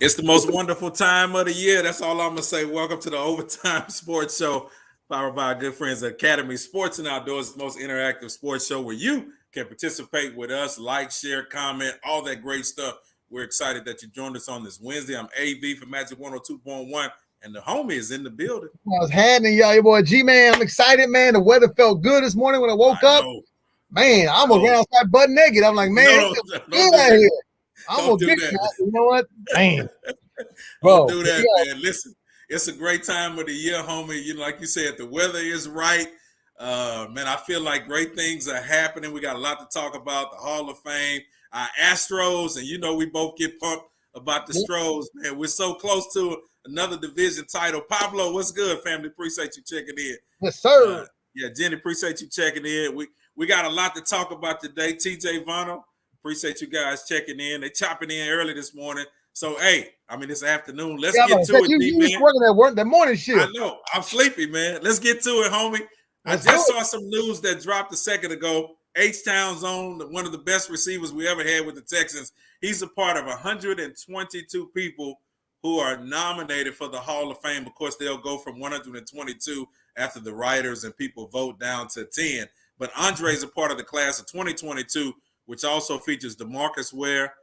It's the most wonderful time of the year. That's all I'm going to say. Welcome to the Overtime Sports Show, powered by our good friends at Academy Sports and Outdoors, the most interactive sports show where you can participate with us, like, share, comment, all that great stuff. We're excited that you joined us on this Wednesday. I'm AV for Magic 102.1, and the homie is in the building. I was having y'all, your boy G-Man. I'm excited, man. The weather felt good this morning when I woke up. Man, I almost ran outside butt naked. I'm like, man, it's good out here. I'm gonna get that. You know what? Man. Don't do that, man. Listen, it's a great time of the year, homie. You know, like you said, the weather is right. Man, I feel like great things are happening. We got a lot to talk about. The Hall of Fame, Astros, and you know we both get pumped about the Astros. Man, we're so close to another division title. Pablo, what's good, family? Appreciate you checking in. Yes, sir. Yeah, Jenny, appreciate you checking in. We got a lot to talk about today. TJ Vano, appreciate you guys checking in. They chopping in early this morning. So, hey, I mean, this afternoon. Let's get to it, you was working at work that morning shift. I know. I'm sleepy, man. Let's get to it, homie. I just saw some news that dropped a second ago. H-Town's own, one of the best receivers we ever had with the Texans. He's a part of 122 people who are nominated for the Hall of Fame. Of course, they'll go from 122 after the writers and people vote down to 10. But Andre is a part of the class of 2022, which also features DeMarcus Ware,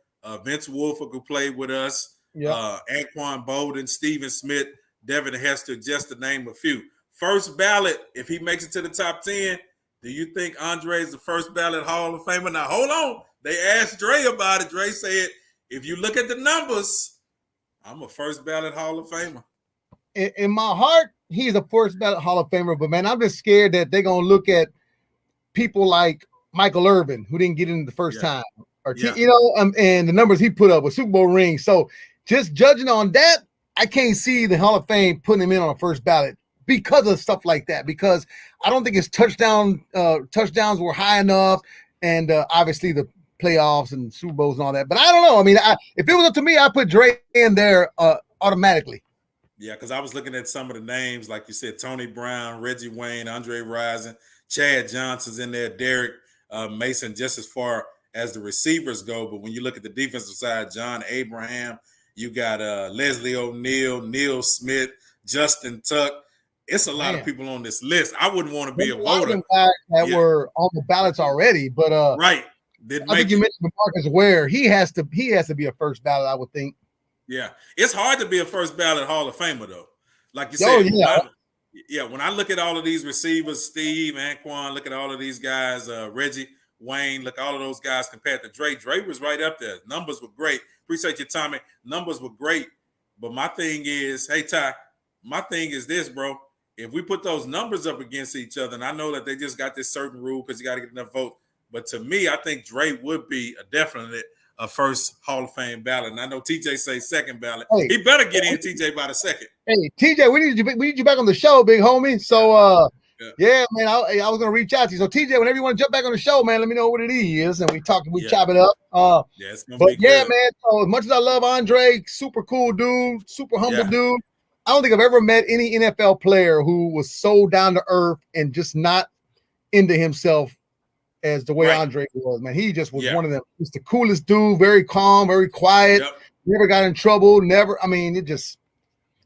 Vince Wilfork, who played with us, Anquan Bolden, Stephen Smith, Devin Hester, just to name a few. First ballot, if he makes it to the top 10, do you think Andre is the first ballot Hall of Famer? Now, hold on. They asked Dre about it. Dre said, if you look at the numbers, I'm a first ballot Hall of Famer. In my heart, he's a first ballot Hall of Famer. But, man, I'm just scared that they're going to look at people like Michael Irvin, who didn't get in the first time. Or you know, and the numbers he put up with Super Bowl rings. So just judging on that, I can't see the Hall of Fame putting him in on a first ballot because of stuff like that. Because I don't think his touchdowns were high enough, and obviously the playoffs and Super Bowls and all that. But I don't know. I mean, if it was up to me, I'd put Dre in there automatically. Yeah, because I was looking at some of the names, like you said, Tony Brown, Reggie Wayne, Andre Rison, Chad Johnson's in there, Derek Mason, just as far as the receivers go. But when you look at the defensive side, John Abraham, you got Leslie O'Neal, Neil Smith, Justin Tuck. It's a lot of people on this list. I wouldn't want to be a voter. That were on the ballots already, but right. I think you mentioned Marcus Ware. He has to be a first ballot, I would think. Yeah, it's hard to be a first ballot Hall of Famer though. Like you said, when I look at all of these receivers, Steve, Anquan, look at all of these guys, Reggie, Wayne, look, all of those guys compared to Dre. Dre was right up there. Numbers were great. Appreciate your Tommy. Numbers were great. But my thing is, hey, Ty, my thing is this, bro. If we put those numbers up against each other, and I know that they just got this certain rule because you got to get enough votes, but to me, I think Dre would be definitely a first Hall of Fame ballot. And I know TJ say second ballot. Hey, he better get in, TJ, by the second. Hey, TJ, we need you back on the show, big homie. So, yeah, man, I was gonna reach out to you. So, TJ, whenever you want to jump back on the show, man, let me know what it is, and we chop it up. It's gonna be good. Man. So, as much as I love Andre, super cool dude, super humble dude. I don't think I've ever met any NFL player who was so down to earth and just not into himself as the way Andre was. Man, he just was one of them. He's the coolest dude, very calm, very quiet. Never got in trouble. Never. I mean, it just.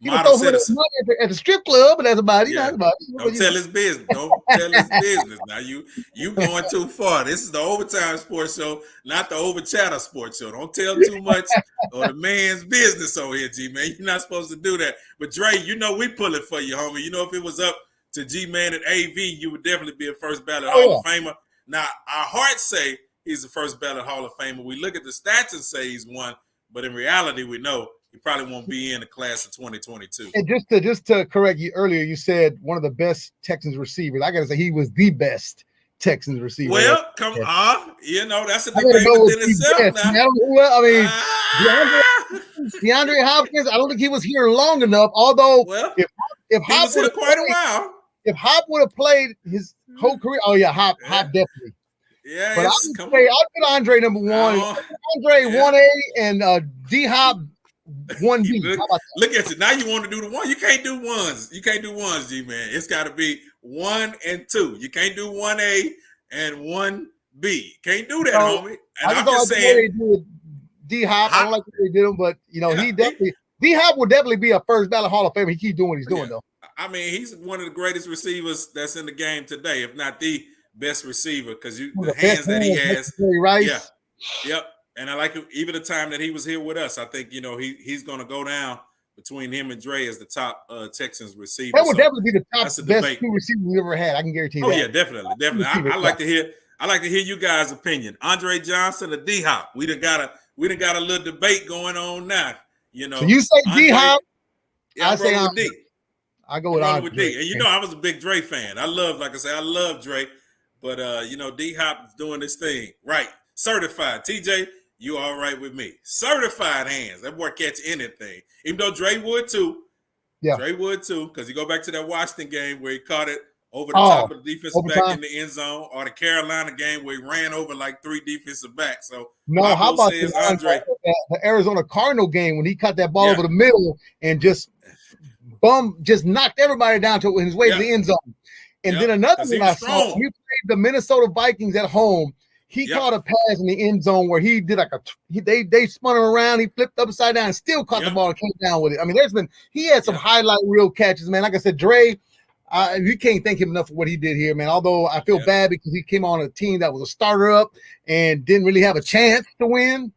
At the strip club, but that's about it. Don't tell his business. Don't tell his business. Now you going too far. This is the Overtime Sports Show, not the Over Chatter Sports Show. Don't tell too much of the man's business over here, G-Man. You're not supposed to do that. But Dre, you know we pull it for you, homie. You know if it was up to G-Man and AV, you would definitely be a first ballot Hall of Famer. Now our hearts say he's the first ballot Hall of Famer. We look at the stats and say he's one, but in reality, we know he probably won't be in the class of 2022. And just to correct you earlier, you said one of the best Texans receivers. I gotta say he was the best Texans receiver. Well, come on, that's a debate within itself now. Well, I mean, DeAndre Hopkins. I don't think he was here long enough. Although, if Hop was here quite a while, if Hop would have played his whole career, Hop definitely. Yeah, but I'd put Andre number one, Andre 1A, and D Hop 1B. Look at you. Now you want to do the one. You can't do ones. You can't do ones, G-Man. It's got to be 1 and 2. You can't do 1A and 1B. Can't do that, homie. And I'm just saying. D-Hop. I don't like what they did him, but he definitely D-Hop will definitely be a first ballot Hall of Famer. He keeps doing what he's doing though. I mean, he's one of the greatest receivers that's in the game today, if not the best receiver, because the hands that he has. Rice. Yep. And I like even the time that he was here with us. I think he's going to go down between him and Dre as the top Texans receiver. That would definitely be the top best two receivers we ever had. I can guarantee you. Oh yeah, definitely. I like to hear you guys' opinion. Andre Johnson or D-Hop? We done got a little debate going on now. So you say D-Hop? Yeah, I say D. I go with Andre. And I was a big Dre fan. I love Dre, but D-Hop is doing this thing right. Certified. TJ, you all right with me? Certified hands. That boy catch anything. Even though Dre would too. Yeah. Dre would too, because you go back to that Washington game where he caught it over the top of the defensive back in the end zone, or the Carolina game where he ran over like 3 defensive backs. So how about the Arizona Cardinal game when he caught that ball over the middle and just knocked everybody down to his way to the end zone. And then another one I saw, he played the Minnesota Vikings at home. He caught a pass in the end zone where he did they spun him around, he flipped upside down and still caught the ball and came down with it. I mean, he had some highlight reel catches, man. Like I said, Dre, you can't thank him enough for what he did here, man. Although I feel bad because he came on a team that was a starter up and didn't really have a chance to win.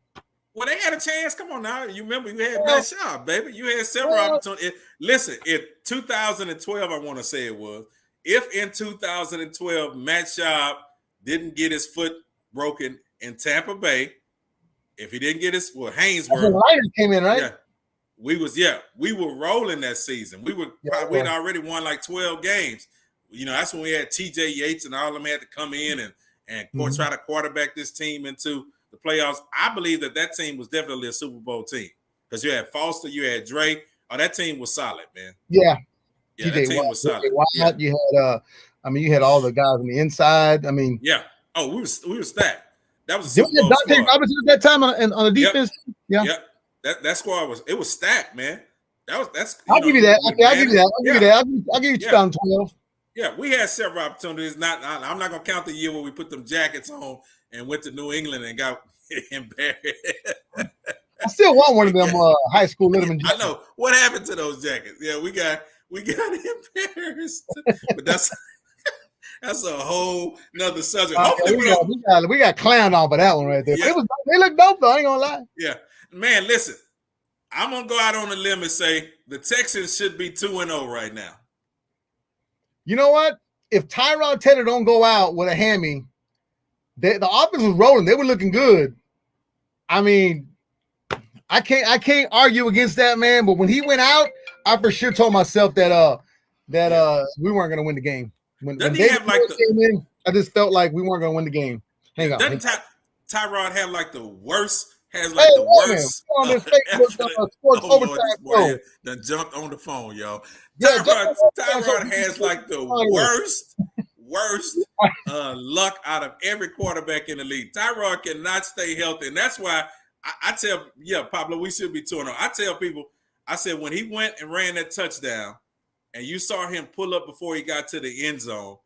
Well, they had a chance. Come on now. You remember you had that shot, baby. You had several opportunities. Listen, in 2012, I want to say it was. If in 2012 Matt Schaub didn't get his foot broken in Tampa Bay, if he didn't get Haynesworth came in, right? Yeah. We were rolling that season. We'd already won like 12 games. That's when we had TJ Yates and all of them had to come in and try to quarterback this team into the playoffs. I believe that team was definitely a Super Bowl team because you had Foster, you had Dre. Oh, that team was solid, man. Yeah, that team was solid. You had, you had all the guys on the inside. I mean, Oh, we were stacked. That was a Super Bowl Dante Robinson at that time on the defense. Yep. That squad was stacked, man. I'll give you that. Okay, I'll give you that. I'll give you 2012. Yeah, we had several opportunities. I'm not gonna count the year where we put them jackets on and went to New England and got embarrassed. I still want one of them high school Letterman jackets. I know what happened to those jackets. Yeah, we got embarrassed, but that's a whole nother subject. Hopefully we got clowned off of that one right there. Yeah. They look dope though. I ain't gonna lie. Yeah, man. Listen, I'm gonna go out on a limb and say the Texans should be 2-0 right now. You know what? If Tyrod Taylor don't go out with a hammy, the offense was rolling. They were looking good. I mean, I can't argue against that, man. But when he went out, I for sure told myself that we weren't gonna win the game. When he have like came in, I just felt like we weren't gonna win the game. Hang on. Doesn't Tyrod have like the worst? Has like the worst. On this Facebook, sports overtime show. Done jumped on the phone, y'all. Tyrod has like the worst luck out of every quarterback in the league. Tyrod cannot stay healthy, and that's why I tell Pablo, we should be 2-0. I tell people, I said when he went and ran that touchdown, and you saw him pull up before he got to the end zone,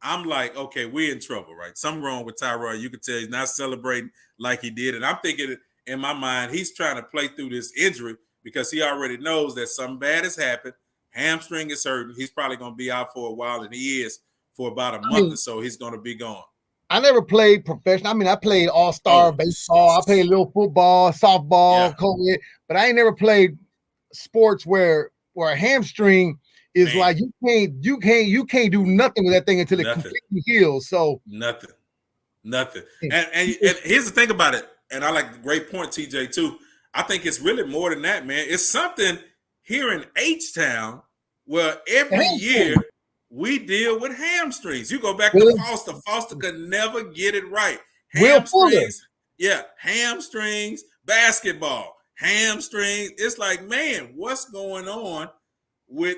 I'm like, okay, we're in trouble, right? Something wrong with Tyrod. You can tell he's not celebrating like he did. And I'm thinking in my mind, he's trying to play through this injury because he already knows that something bad has happened. Hamstring is hurting. He's probably going to be out for a while, and he is for about a month or so. He's going to be gone. I never played professional. I mean, I played all-star baseball. I played a little football, softball, COVID, but I ain't never played sports where a hamstring is like you can't do nothing with that thing until it completely heals. So nothing. And here's the thing about it, and I like the great point, TJ, too. I think it's really more than that, man. It's something here in H-Town where every year we deal with hamstrings. You go back to Foster. Foster could never get it right. Hamstrings, hamstrings, basketball, hamstrings. It's like, man, what's going on with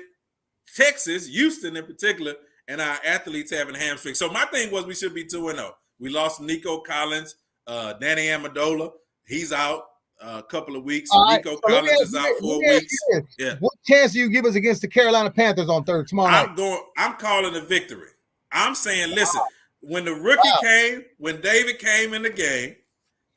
Texas, Houston in particular, and our athletes having hamstrings? So my thing was we should be 2-0. We lost Nico Collins, Danny Amendola. He's out a couple of weeks. Nico Collins is out 4 weeks. Yeah. What chance do you give us against the Carolina Panthers on tomorrow night? I'm calling a victory. I'm saying, listen, when the rookie came, when David came in the game,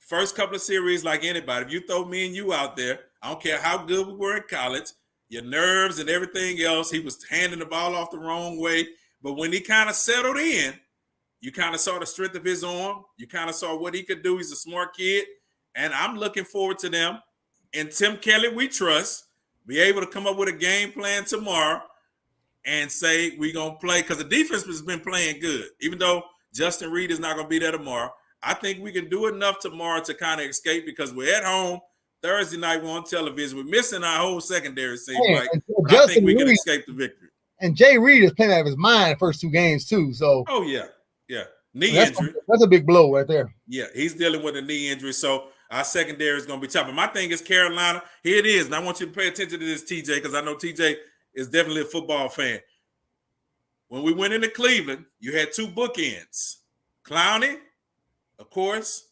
first couple of series, like anybody, if you throw me and you out there, I don't care how good we were in college, your nerves and everything else, he was handing the ball off the wrong way. But when he kind of settled in, you kind of saw the strength of his arm. You kind of saw what he could do. He's a smart kid. And I'm looking forward to them. And Tim Kelly, we trust, be able to come up with a game plan tomorrow and say we're going to play. Because the defense has been playing good. Even though Justin Reed is not going to be there tomorrow, I think we can do enough tomorrow to kind of escape because we're at home. Thursday night, we're on television. We're missing our whole secondary, seems like. I think we can escape the victory. And Jay Reed is playing out of his mind the first two games, too. So, oh, yeah. Knee injury. That's a big blow right there. Yeah, he's dealing with a knee injury. So, our secondary is going to be tough. But my thing is Carolina. Here it is. And I want you to pay attention to this, TJ, because I know TJ is definitely a football fan. When we went into Cleveland, you had two bookends. Clowney, of course,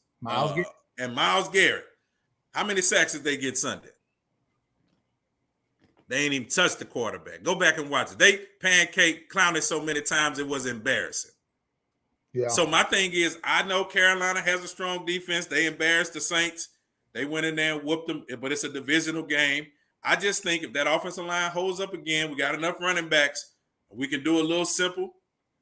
and Myles Garrett. How many sacks did they get Sunday? They ain't even touched the quarterback. Go back and watch it. They pancake Clowney so many times it was embarrassing. Yeah. So my thing is, I know Carolina has a strong defense. They embarrassed the Saints. They went in there and whooped them, but it's a divisional game. I just think if that offensive line holds up again, we got enough running backs. We can do a little simple.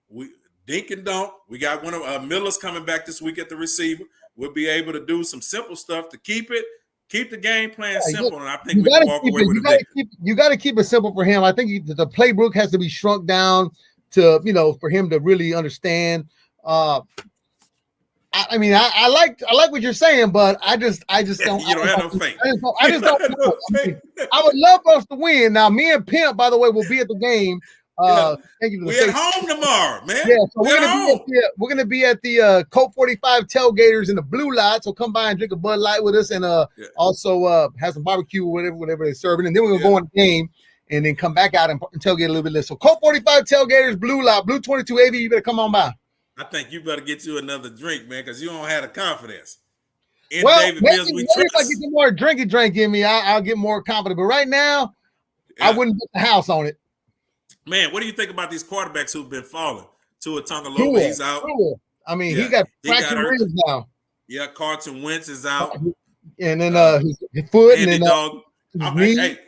We dink and dunk. We got one of Miller's coming back this week at the receiver. We'll be able to do some simple stuff to keep the game plan simple, and I think we can walk away with a victory. You got to keep it simple for him. I think the playbook has to be shrunk down to, for him to really understand. I like what you're saying, but I just don't. You don't have no faith. I just don't. I would love for us to win. Now, me and Pimp, by the way, will be at the game. Thank you. We're at home tomorrow, man. Yeah, so we're gonna be at the Colt 45 tailgaters in the blue lot. So come by and drink a Bud Light with us, and also have some barbecue or whatever they're serving, and then we're gonna go on the game, and then come back out and tailgate a little bit later. So Colt 45 tailgaters, blue lot, blue 22 AV. You better come on by. I think you better get you another drink, man, because you don't have the confidence. Maybe if I get some more drink in me, I'll get more confident. But right now, I wouldn't put the house on it. Man, what do you think about these quarterbacks who've been falling? Tua Tagovailoa, he's out. I mean, he got fractured ribs now. Yeah, Carson Wentz is out. And then his foot Andy and dog. And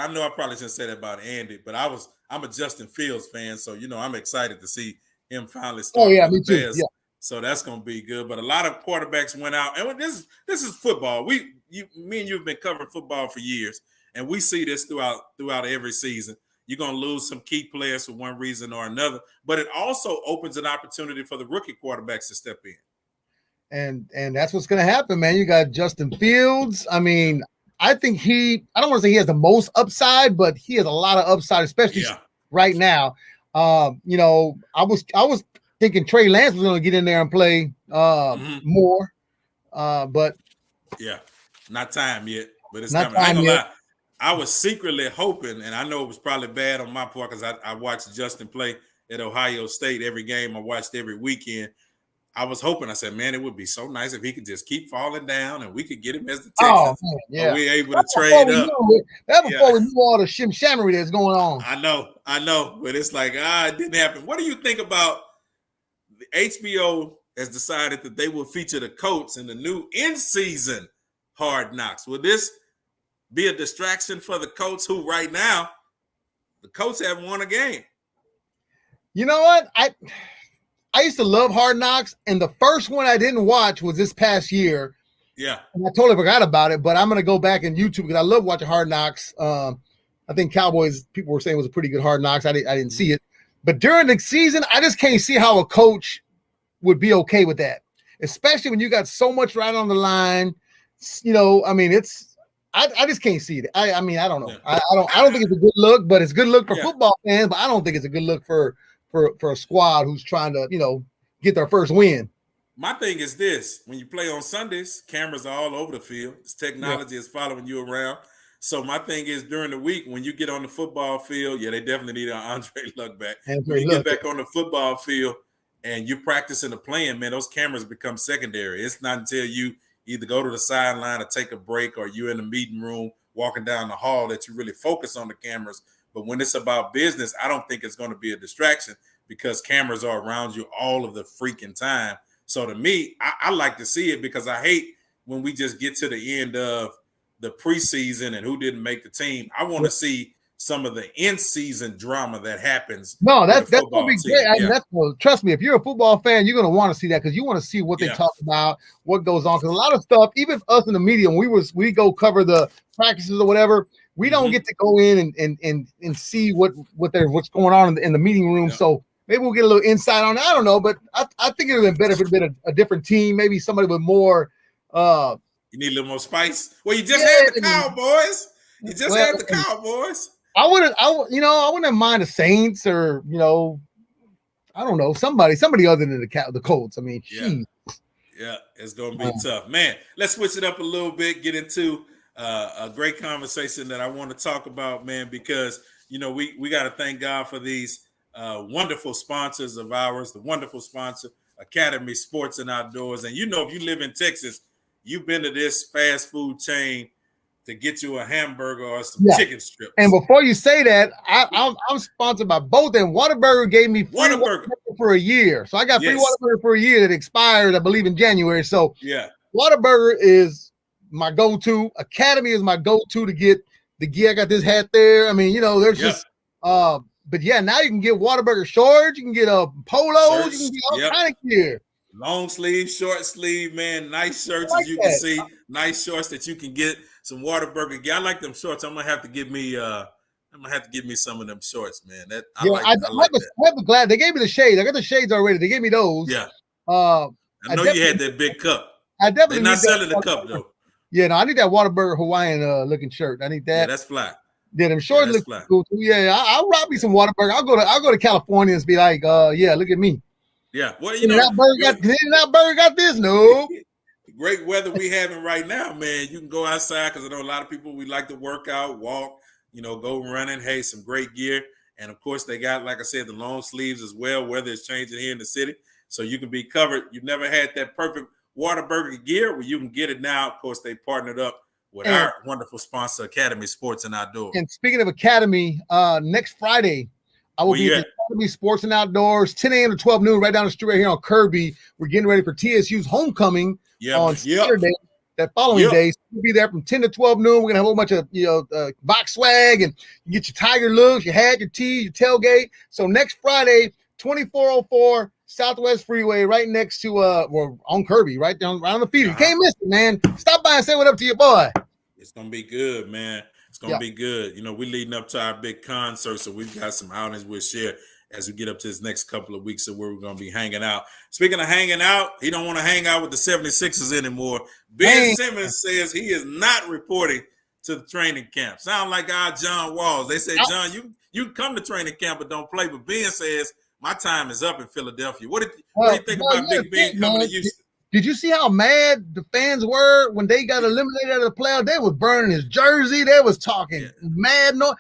I know I probably shouldn't say that about Andy, but I'm a Justin Fields fan, so I'm excited to see him finally start. Oh yeah, me too. Yeah. So that's gonna be good. But a lot of quarterbacks went out, and this is football. Me and you've been covering football for years, and we see this throughout every season. You're going to lose some key players for one reason or another, but it also opens an opportunity for the rookie quarterbacks to step in. And that's what's going to happen, man. You got Justin Fields. I mean, I think I don't want to say he has the most upside, but he has a lot of upside, especially right now. I was thinking Trey Lance was going to get in there and play more, but not time yet. But it's coming. I ain't gonna lie. I was secretly hoping, and I know it was probably bad on my part because I watched Justin play at Ohio State every game. I watched every weekend. I was hoping, I said, man, it would be so nice if he could just keep falling down and we could get him as the Texans. Oh, yeah. We're able to trade up. That's before we knew all the shimshammery that's going on. I know. But it's like, it didn't happen. What do you think about the HBO has decided that they will feature the Colts in the new in-season Hard Knocks? Will this be a distraction for the Colts, who right now, the Colts haven't won a game? You know what? I used to love Hard Knocks, and the first one I didn't watch was this past year. Yeah. And I totally forgot about it, but I'm going to go back and YouTube because I love watching Hard Knocks. I think Cowboys, people were saying, was a pretty good Hard Knocks. I didn't see it. But during the season, I just can't see how a coach would be okay with that, especially when you got so much right on the line. I just can't see it. I don't know. I don't think it's a good look, but it's a good look for football fans. But I don't think it's a good look for a squad who's trying to get their first win. My thing is this: when you play on Sundays, cameras are all over the field. This technology is following you around. So my thing is during the week when you get on the football field, they definitely need an Andre Luck back. When you get back on the football field and you're practicing the playing, man, those cameras become secondary. It's not until you either go to the sideline or take a break or you're in the meeting room walking down the hall that you really focus on the cameras. But when it's about business, I don't think it's going to be a distraction because cameras are around you all of the freaking time. So to me, I like to see it because I hate when we just get to the end of the preseason and who didn't make the team. I want to see some of the in-season drama that happens. No, that's gonna be great. Yeah. Trust me, if you're a football fan, you're gonna want to see that because you want to see what they talk about, what goes on. Because a lot of stuff, even us in the media, when we go cover the practices or whatever, we don't get to go in and see what's going on in the meeting room. Yeah. So maybe we'll get a little insight on it. I don't know, but I think it would have been better if it had been a different team, maybe somebody with more. You need a little more spice. Well, you just had the Cowboys. You just had the Cowboys. I wouldn't mind the Saints or I don't know, somebody other than the Colts. I mean, yeah, it's gonna be tough, man. Let's switch it up a little bit. Get into a great conversation that I want to talk about, man, because we got to thank God for these wonderful sponsors of ours. The wonderful sponsor, Academy Sports and Outdoors, and if you live in Texas, you've been to this fast food chain to get you a hamburger or some chicken strips. And before you say that, I'm sponsored by both. And Whataburger gave me free Whataburger for a year. So I got free Whataburger for a year that expired, I believe, in January. So Whataburger is my go-to. Academy is my go-to to get the gear. I got this hat there. I mean, there's just but now you can get Whataburger shorts, you can get polos, you can get all kind of gear. Long sleeve, short sleeve, man. Nice shirts as you can see. Nice shorts that you can get some Whataburger gear. I like them shorts. I'm gonna have to give me some of them shorts, man. I like that. Glad they gave me the shades. I got the shades already. They gave me those. Yeah. I know you had that big cup. I definitely. They're not selling the cup though. Yeah, no, I need that Whataburger Hawaiian looking shirt. I need that. Yeah, that's fly. Yeah, them shorts look cool too. Yeah, I'll rock me some Whataburger. I'll go to California and be like, look at me. Yeah, well, that burger got this. No, great weather we having right now, man. You can go outside because I know a lot of people we like to work out, walk, go running. Hey, some great gear, and of course they got, like I said, the long sleeves as well. Weather is changing here in the city, so you can be covered. You've never had that perfect Whataburger gear, well, you can get it now. Of course, they partnered up with our wonderful sponsor, Academy Sports and Outdoors. And speaking of Academy, next Friday, I will be at Academy Sports and Outdoors, 10 a.m. to 12 noon, right down the street right here on Kirby. We're getting ready for TSU's homecoming on Saturday, that following day. So we'll be there from 10 to 12 noon. We're going to have a whole bunch of, box swag, and you get your Tiger looks, your hat, your tee, your tailgate. So next Friday, 2404 Southwest Freeway, right next to, on Kirby, right on the feeder. You can't miss it, man. Stop by and say what up to your boy. It's going to be good, man. It's going to be good. We're leading up to our big concert, so we've got some outings we'll share as we get up to this next couple of weeks of where we're going to be hanging out. Speaking of hanging out, he don't want to hang out with the 76ers anymore. Ben Simmons says he is not reporting to the training camp. Sound like our John Walls. They say, John, you can come to training camp, but don't play. But Ben says, my time is up in Philadelphia. What do you think about Big Ben coming to Houston? Did you see how mad the fans were when they got eliminated out of the playoff? They was burning his jersey. They was talking mad. No,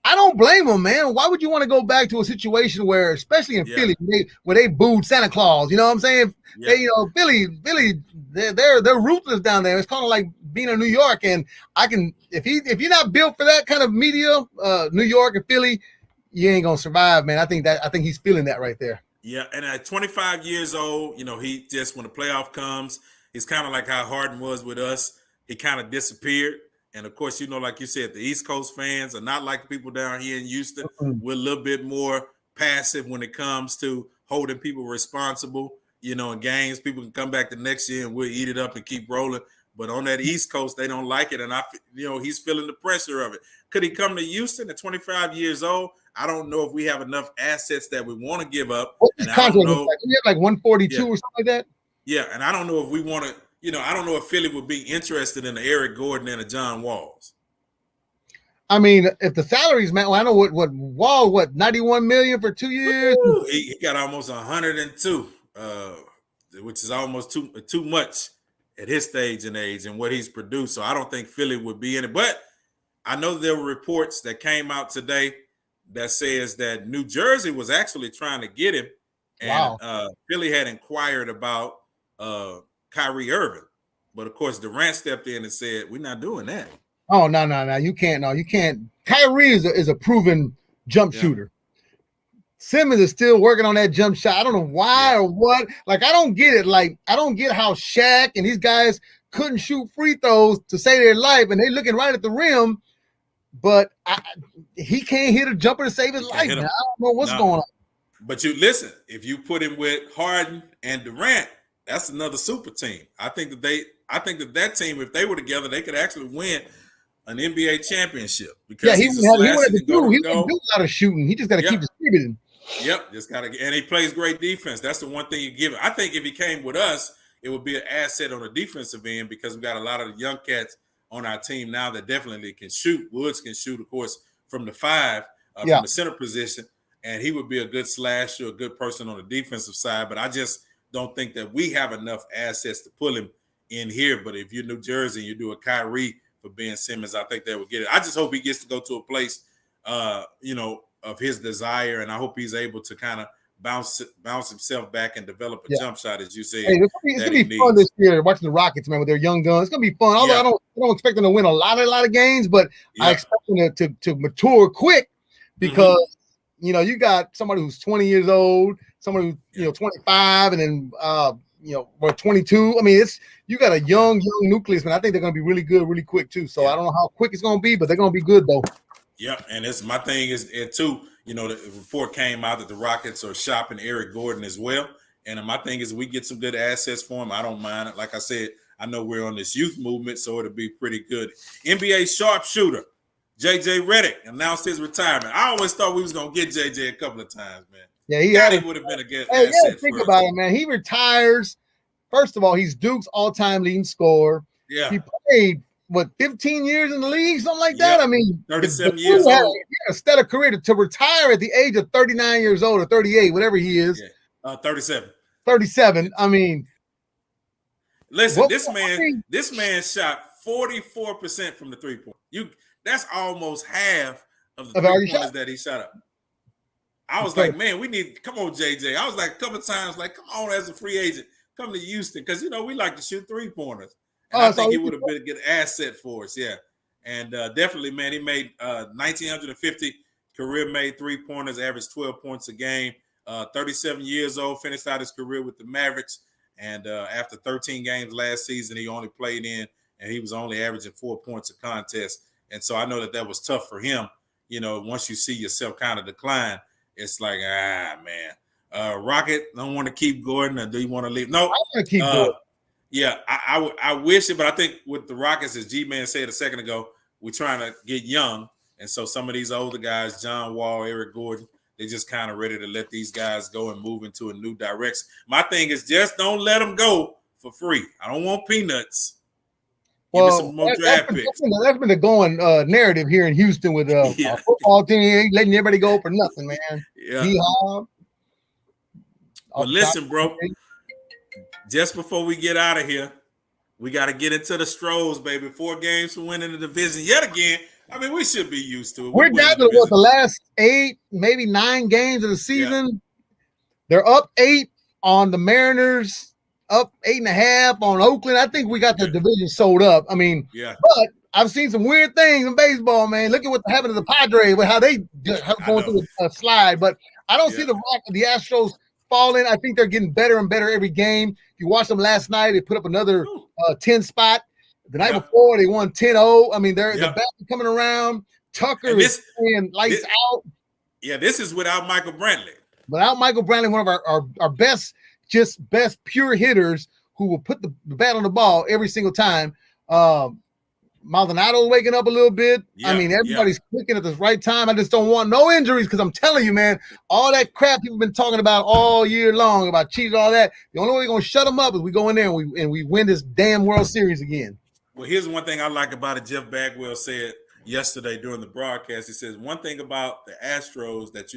I don't blame them, man. Why would you want to go back to a situation where, especially in Philly, where they booed Santa Claus? You know what I'm saying? Yeah. They, Philly, they're ruthless down there. It's kind of like being in New York. And if you're not built for that kind of media, New York and Philly, you ain't gonna survive, man. I think he's feeling that right there. Yeah, and at 25 years old, he just, when the playoff comes, he's kind of like how Harden was with us. He kind of disappeared. And of course, like you said, the East Coast fans are not like people down here in Houston. We're a little bit more passive when it comes to holding people responsible. In games, people can come back the next year and we'll eat it up and keep rolling. But on that East Coast, they don't like it. And he's feeling the pressure of it. Could he come to Houston at 25 years old? I don't know if we have enough assets that we want to give up. What's his contract? We have like 142 or something like that. Yeah, and I don't know if we want to, I don't know if Philly would be interested in an Eric Gordon and a John Walls. I mean, if the salaries, man, I know what Wall, 91 million for 2 years. He got almost 102, which is almost too much at his stage and age and what he's produced. So I don't think Philly would be in it. But I know there were reports that came out today that says that New Jersey was actually trying to get him, and Philly had inquired about Kyrie Irving, but of course Durant stepped in and said, "We're not doing that." Oh no, you can't. No, you can't. Kyrie is a proven jump shooter. Simmons is still working on that jump shot. I don't know why or what. Like, I don't get it. Like, I don't get how Shaq and these guys couldn't shoot free throws to save their life, and they're looking right at the rim, but he can't hit a jumper to save his life. I don't know what's going on. But you listen, if you put him with Harden and Durant, that's another super team. I think that team, if they were together, they could actually win an NBA championship. Because he would do a lot of shooting. He just got to keep distributing. Yep, just got to, and he plays great defense. That's the one thing you give him. I think if he came with us, it would be an asset on the defensive end because we got a lot of young cats on our team now that definitely can shoot. Woods can shoot, of course, from the 5, from the center position, and he would be a good slasher, a good person on the defensive side. But I just don't think that we have enough assets to pull him in here. But if you're New Jersey and you do a Kyrie for Ben Simmons, I think they would get it. I just hope he gets to go to a place, of his desire, and I hope he's able to kind of bounce himself back and develop a jump shot, as you said. Hey, it's gonna be fun this year watching the Rockets, man, with their young guns. It's gonna be fun. Although I don't expect them to win a lot of games, but I expect them to mature quick because you got somebody who's 20 years old, somebody who's 25, and then 22. I mean, you got a young nucleus, man. I think they're gonna be really good, really quick too. So I don't know how quick it's gonna be, but they're gonna be good though. Yeah, and it's my thing is too. The report came out that the Rockets are shopping Eric Gordon as well. And my thing is we get some good assets for him. I don't mind it. Like I said, I know we're on this youth movement, so it'll be pretty good. NBA sharpshooter J.J. Redick announced his retirement. I always thought we was going to get J.J. a couple of times, man. Yeah, he would have been a good asset. Think about it, man. He retires. First of all, he's Duke's all-time leading scorer. Yeah. He played 15 years in the league, something like that. I mean, 37 years old. A stellar career to retire at the age of 39 years old or 38, whatever he is. 37. 37. I mean, listen, this man shot 44% from the 3-point. That's almost half of the 3-pointers that he shot up. I was like, man, come on, JJ. I was like a couple of times, like, come on, as a free agent, come to Houston, because we like to shoot 3-pointers. And I think he would have been a good asset for us, And definitely, man, he made 1,950 career-made 3-pointers, averaged 12 points a game. 37 years old, finished out his career with the Mavericks. And after 13 games last season, he only played in, and he was only averaging 4 points a contest. And so I know that was tough for him. Once you see yourself kind of decline, it's like, man. Rocket don't want to keep Gordon, or do you want to leave? No, I want to keep Gordon. Yeah, I wish it, but I think with the Rockets, as G-Man said a second ago, we're trying to get young. And so some of these older guys, John Wall, Eric Gordon, they're just kind of ready to let these guys go and move into a new direction. My thing is just don't let them go for free. I don't want peanuts. Well, give me some more draft picks. That's been the going narrative here in Houston with our football team. Ain't letting everybody go for nothing, man. Yeah. Well, listen, bro. Just before we get out of here, we got to get into the Astros, baby. 4 games for winning the division yet again. I mean, we should be used to it. We're down to the last 8, maybe 9 games of the season. Yeah. They're up 8 on the Mariners, up 8.5 on Oakland. I think we got the division sold up. I mean, but I've seen some weird things in baseball, man. Look at what happened to the Padres with how they going through a slide. But I don't see the Astros falling. I think they're getting better and better every game. If you watched them last night, they put up another 10 spot. The night before, they won 10-0. I mean, the bats are coming around. Tucker is playing lights out. Yeah, this is without Michael Brantley. Without Michael Brantley, one of our best pure hitters who will put the bat on the ball every single time. Maldonado's waking up a little bit. Yeah, I mean, everybody's clicking at the right time. I just don't want no injuries because I'm telling you, man, all that crap people been talking about all year long about cheating, all that. The only way we're going to shut them up is we go in there and we win this damn World Series again. Well, here's one thing I like about it. Jeff Bagwell said yesterday during the broadcast. He says, one thing about the Astros that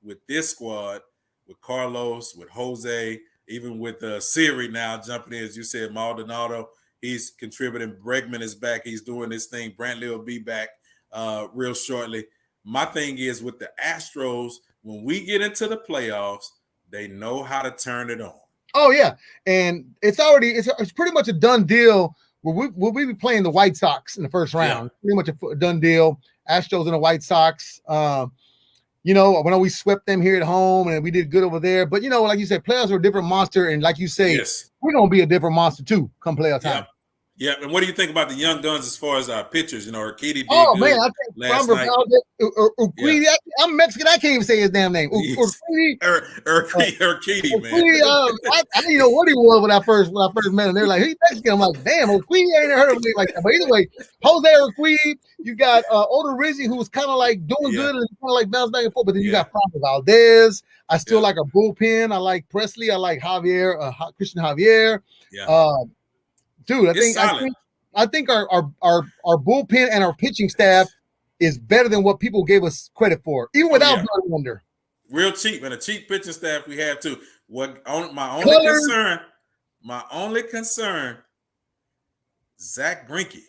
with this squad, with Carlos, with Jose, even with Siri now jumping in, as you said, Maldonado, he's contributing. Bregman is back. He's doing this thing. Brantley will be back real shortly. My thing is with the Astros, when we get into the playoffs, they know how to turn it on. Oh, yeah. And it's pretty much a done deal. We'll be playing the White Sox in the first round. Yeah. Pretty much a done deal. Astros and the White Sox. You know, when we swept them here at home and we did good over there. But, you know, like you said, playoffs are a different monster. And like you say, we're going to be a different monster, too, come playoff time. Yeah, and what do you think about the young guns as far as our pitchers? You know, Urquidy did good man, I think last night. I'm Mexican. I can't even say his damn name. Urquidy, man. I didn't know what he was when I first met him. They're like, he's Mexican. I'm like, damn, Urquidy, I ain't heard of him like that. But either way, Jose Urquidy, you got Oda Rizzi, who's kind of like doing good and kind of like bounce back and forth. But then you got Franco Valdez. I still like our bullpen. I like Presley. I like Javier, Christian Javier. Dude, I think our bullpen and our pitching staff is better than what people gave us credit for, even without Wonder. Real cheap, and a cheap pitching staff we have too. My only concern, Zach Greinke.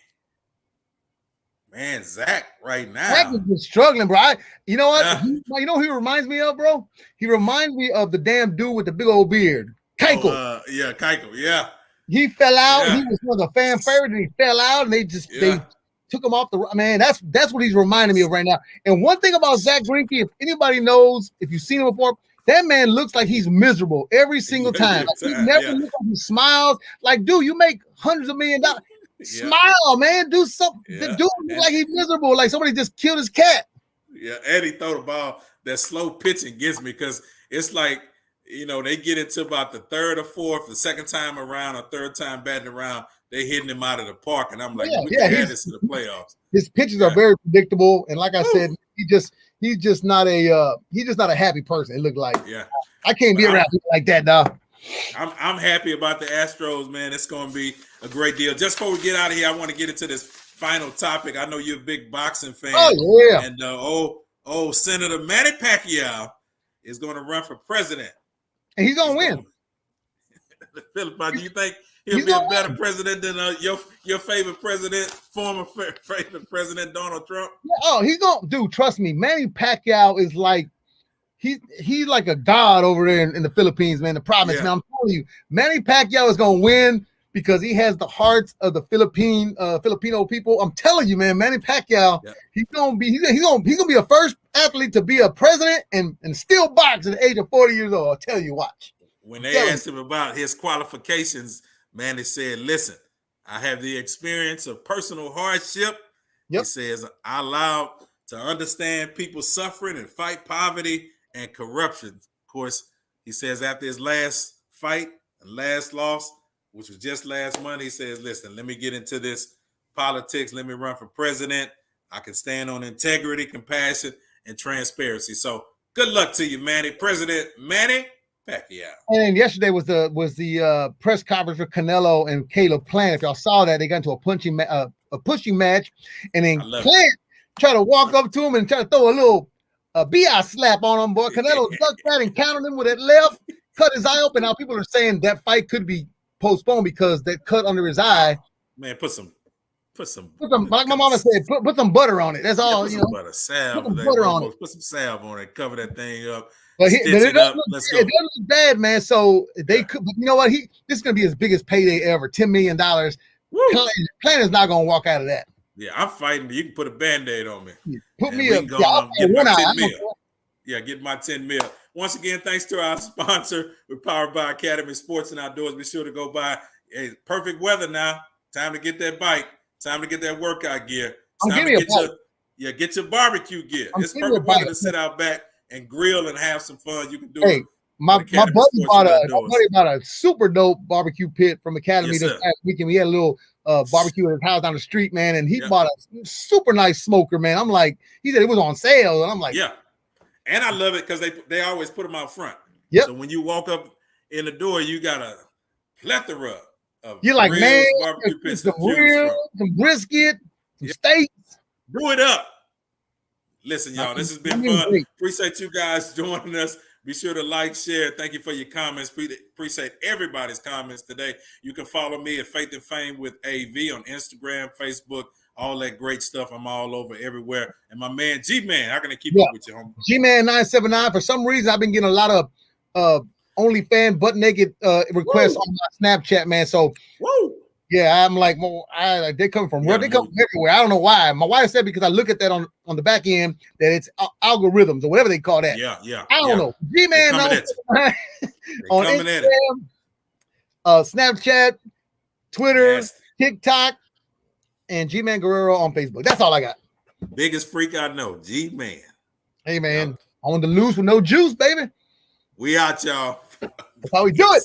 Man, Zach right now. Zach has been struggling, bro. You know what? You know who he reminds me of, bro? He reminds me of the damn dude with the big old beard. Keuchel. Keuchel, yeah. He fell out. He was one of the fan favorites, and he fell out, and they took him off the man. That's what he's reminding me of right now. And one thing about Zach Greinke, if anybody knows, if you've seen him before, that man looks like he's miserable every single time. Like, he never looks like he smiles. Like, dude, you make hundreds of $millions. Smile, man. Do something. The dude looks like he's miserable. Like somebody just killed his cat. Yeah, and he throw the ball. That slow pitching gets me because it's like, you know, they get into about the third or fourth, the second time around, or third time batting around, they hitting him out of the park, and I'm like, we can add this to the playoffs. His pitches are very predictable, and like I said, he's just not a happy person. It looked like I can't be around people like that, dog. I'm happy about the Astros, man. It's going to be a great deal. Just before we get out of here, I want to get into this final topic. I know you're a big boxing fan. Oh yeah, and Senator Manny Pacquiao is going to run for president. And he's gonna win. Philip, do you think he'll be a better president than your favorite president, former favorite president, Donald Trump? He's gonna do. Trust me, Manny Pacquiao is like he's like a god over there in the Philippines, man. The province, man. I'm telling you, Manny Pacquiao is gonna win because he has the hearts of the Filipino people. I'm telling you, man, Manny Pacquiao, he's gonna be the first athlete to be a president and still box at the age of 40 years old. I'll tell you, watch. When they asked him about his qualifications, Manny said, listen, I have the experience of personal hardship. He says, I allowed to understand people's suffering and fight poverty and corruption. Of course, he says after his last fight and last loss, which was just last month, he says, listen, let me get into this politics. Let me run for president. I can stand on integrity, compassion, and transparency. So good luck to you, Manny. President Manny Pacquiao. And yesterday was the press conference for Canelo and Caleb Plant. If y'all saw that, they got into a pushing match, and then Plant tried to walk up to him and try to throw a little BI slap on him. Boy, Canelo ducked that and countered him with that left, cut his eye open. Now people are saying that fight could be postponed because that cut under his eye. Man, put some like my mama said, put some butter on it. That's all. Put you some know, butter, salve. Put some butter on it. Put some salve on it. Cover that thing up. But it doesn't look bad, man. So they could. But you know what? This is gonna be his biggest payday ever. $10 million. Plant is not gonna walk out of that. Yeah, I'm fighting. You can put a Band-Aid on me. Put me up. Get my 10 mil. Once again, thanks to our sponsor. We're powered by Academy Sports and Outdoors. Be sure to go by. Hey, perfect weather now. Time to get that bike. Time to get that workout gear. Time to get your barbecue gear. It's perfect weather to sit out back and grill and have some fun. You can do it. My buddy bought a super dope barbecue pit from Academy this past weekend. We had a little barbecue at his house down the street, man, and he bought a super nice smoker, man. I'm like, he said it was on sale, and I'm like, yeah. And I love it because they always put them out front. Yep. So when you walk up in the door, you got a plethora of you're like, man, barbecue pits, some ribs, some brisket, some steaks. Do it up. Listen, y'all, this has been fun. Appreciate you guys joining us. Be sure to like, share. Thank you for your comments. Appreciate everybody's comments today. You can follow me at Faith and Fame with AV on Instagram, Facebook, all that great stuff. I'm all over everywhere. And my man, G-Man, how can I keep up with you, homie? G-Man 979. For some reason, I've been getting a lot of OnlyFans butt naked requests on my Snapchat, man. So Yeah, I'm like, well, they come from where? They come from everywhere. I don't know why. My wife said because I look at that on the back end that it's algorithms or whatever they call that. Yeah. I don't know. G-Man on Instagram, Snapchat, Twitter, TikTok, and G-Man Guerrero on Facebook. That's all I got. Biggest freak I know, G-Man. Hey, man, on the loose with no juice, baby. We out, y'all. That's how we do it.